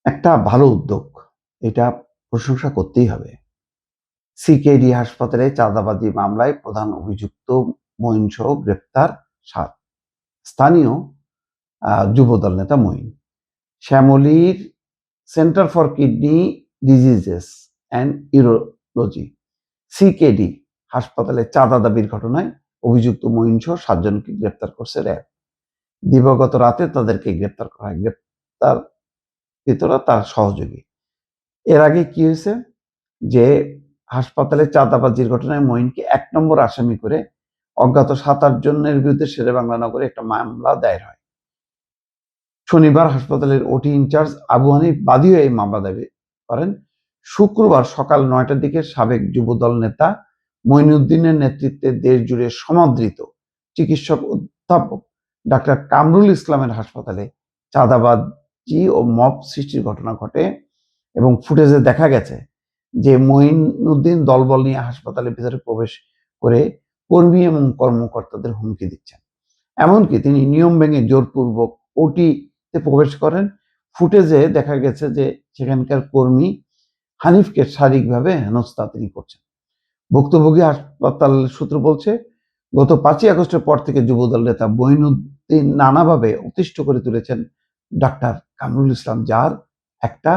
একটা ভালো উদ্যোগ, এটা প্রশংসা করতেই হবে। সিকেডি হাসপাতালে চাঁদাবাজি মামলায় প্রধান অভিযুক্ত মঈন সহ গ্রেপ্তার ৭ স্থানীয় যুবদল নেতা মঈন। শ্যামলীর centre for kidney diseases and urology CKD হাসপাতালে চাঁদা দাবির ঘটনায় অভিযুক্ত মঈন সহ ৭ জনকে গ্রেপ্তার করছে র্যাব। দিবাগত রাতে তাদেরকে গ্রেপ্তার করা হয়। গ্রেপ্তারকৃতরা তার সহযোগী। এর আগে কি হয়েছে যে হাসপাতালে চাঁদাবাজির ঘটনায় মঈনকে ১ নম্বর আসামি করে অজ্ঞাত ৭-৮ জনের বিরুদ্ধে শেরেবাংলা নগরে একটা মামলা দায়ের হয়। শনিবার হাসপাতালের ওটি ইনচার্জ আবু হানিফ বাদী হয়ে এই মামলা দাবি করেন। শুক্রবার সকাল ৯টার দিকে সাবেক যুবদল নেতা মঈনুদ্দিনের নেতৃত্বে দেশ জুড়ে সমাদৃত চিকিৎসক অধ্যাপক ডাক্তার কামরুল ইসলামের হাসপাতালে চাঁদাবাজি ও মব সৃষ্টির ঘটনা ঘটে এবং ফুটেজে দেখা গেছে যে মঈনুদ্দিন দলবল নিয়ে হাসপাতালের ভিতরে প্রবেশ করে কর্মী এবং কর্মকর্তাদের হুমকি দিচ্ছেন। এমনকি তিনি নিয়ম ভেঙে জোরপূর্বক ওটিতে প্রবেশ করেন। ফুটেজে দেখা গেছে যে সেখানকার কর্মী হানিফকে শারীরিকভাবে হেনস্থা তিনি করছেন। ভুক্তভোগী হাসপাতাল সূত্র বলছে, গত ৫ই আগস্টের পর থেকে যুবদল নেতা মঈনুদ্দিন নানাভাবে অতিষ্ঠ করে তুলেছেন ডাক্তার কামরুল ইসলাম, যার একটা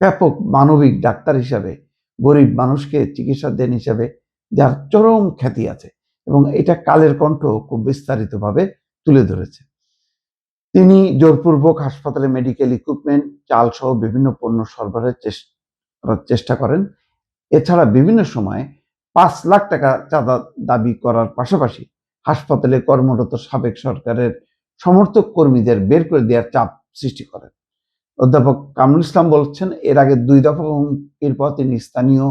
ব্যাপক মানবিক ডাক্তার হিসাবে, গরিব মানুষকে চিকিৎসা দেন হিসাবে যার চরম খ্যাতি আছে, এবং এটা কালের কণ্ঠ খুব বিস্তারিতভাবে তুলে ধরেছে। তিনি জোরপূর্বক হাসপাতালে মেডিকেল ইকুইপমেন্ট, চাল সহ বিভিন্ন পণ্য সরবরাহের চেষ্টা করেন। এছাড়া বিভিন্ন সময় ৫ লাখ টাকা চাঁদা দাবি করার পাশাপাশি হাসপাতালে কর্মরত সাবেক সরকারের সমর্থক কর্মীদের বের করে দেওয়ার চাপ সৃষ্টি করেন। অধ্যাপক কামরুল ইসলাম বলছেন, এর আগে ২ দফা হুমকির পর তিনি স্থানীয়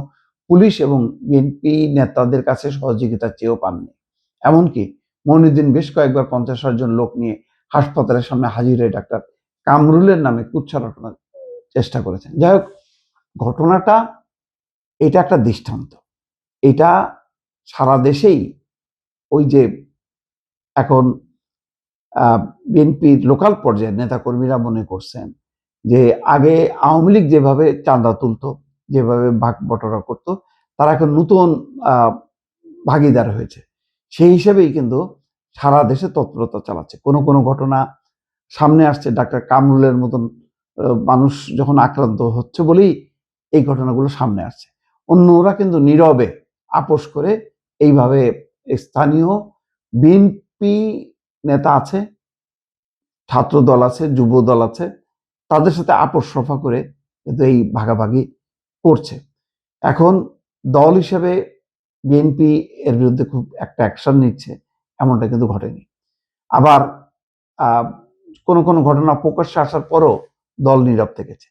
পুলিশ এবং বিএনপি নেতাদের কাছে সহযোগিতা চেয়েও পাননি। এমনকি মঈনুদ্দিন বেশ কয়েকবার ৫০-৬০ জন লোক নিয়ে হাসপাতালের সামনে হাজির হয়ে ডাক্তার কামরুলের নামে কুৎসা রটনার চেষ্টা করেছেন। যাই হোক, ঘটনাটা এটা একটা দৃষ্টান্ত। এটা সারা দেশেই ওই যে এখন বিএনপির লোকাল পর্যায়ের নেতাকর্মীরা মনে করছেন যে আগে আওয়ামী লীগ যেভাবে চাঁদা তুলত, যেভাবে ভাগ বটরা করত, তারা এখন নতুন ভাগিদার হয়েছে। সেই হিসেবেই কিন্তু সারা দেশে তৎপরতা চালাচ্ছে। কোনো ঘটনা সামনে আসছে ডাক্তার কামরুলের মতন মানুষ যখন আক্রান্ত হচ্ছে বলেই এই ঘটনাগুলো সামনে আসছে। অন্যরা কিন্তু নীরবে আপোষ করে এইভাবে স্থানীয় বিএনপি নেতা আছে, ছাত্র দল আছে, যুব দল আছে, তাদের সাথে আপোষ সফা করে কিন্তু এই ভাগাভাগি করছে। এখন দল হিসেবে বিএনপি এর বিরুদ্ধে খুব একটা অ্যাকশন নিচ্ছে, এমনটা কিন্তু ঘটেনি। আবার কোনো ঘটনা প্রকাশ্যে আসার পরও দল নীরব থেকেছে।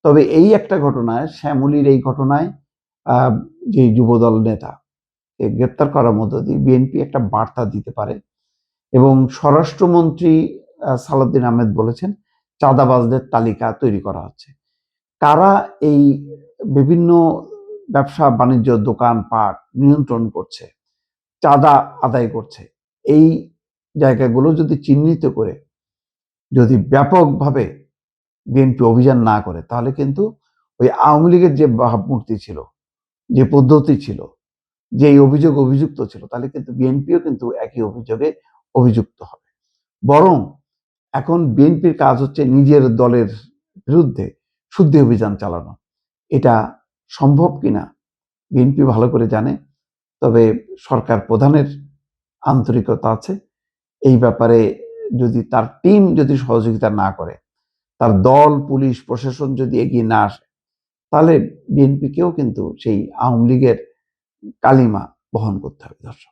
তবে এই একটা ঘটনায়, শ্যামলীর এই ঘটনায় যে যুবদল নেতা গ্রেপ্তার করার মধ্য দিয়ে বিএনপি একটা বার্তা দিতে পারে। এবং স্বরাষ্ট্রমন্ত্রী সালাউদ্দিন আহমেদ বলেছেন, চাঁদাবাজদের তালিকা তৈরি করা হচ্ছে। কারা এই বিভিন্ন ব্যবসা বাণিজ্য, দোকানপাট নিয়ন্ত্রণ করছে, চাঁদা আদায় করছে, এই জায়গাগুলো যদি চিহ্নিত করে যদি ব্যাপকভাবে বিএনপি অভিযান না করে, তাহলে কিন্তু ওই আওয়ামী লীগের যে ভাবমূর্তি ছিল, যে পদ্ধতি ছিল, যে অভিযুক্ত ছিল, তাহলে কিন্তু বিএনপিও কিন্তু একই অভিযোগে অভিযুক্ত হবে। বরং এখন বিএনপির কাজ হচ্ছে নিজের দলের বিরুদ্ধে শুদ্ধি অভিযান চালানো। এটা সম্ভব কিনা বিএনপি ভালো করে জানে। তবে সরকার প্রধানের আন্তরিকতা আছে এই ব্যাপারে। যদি তার টিম যদি সহযোগিতা না করে, তার দল, পুলিশ, প্রশাসন যদি এগিয়ে না আসে, তাহলে বিএনপিকেও কিন্তু সেই আওয়ামী লীগের কালিমা বহন করতে হবে। দর্শক।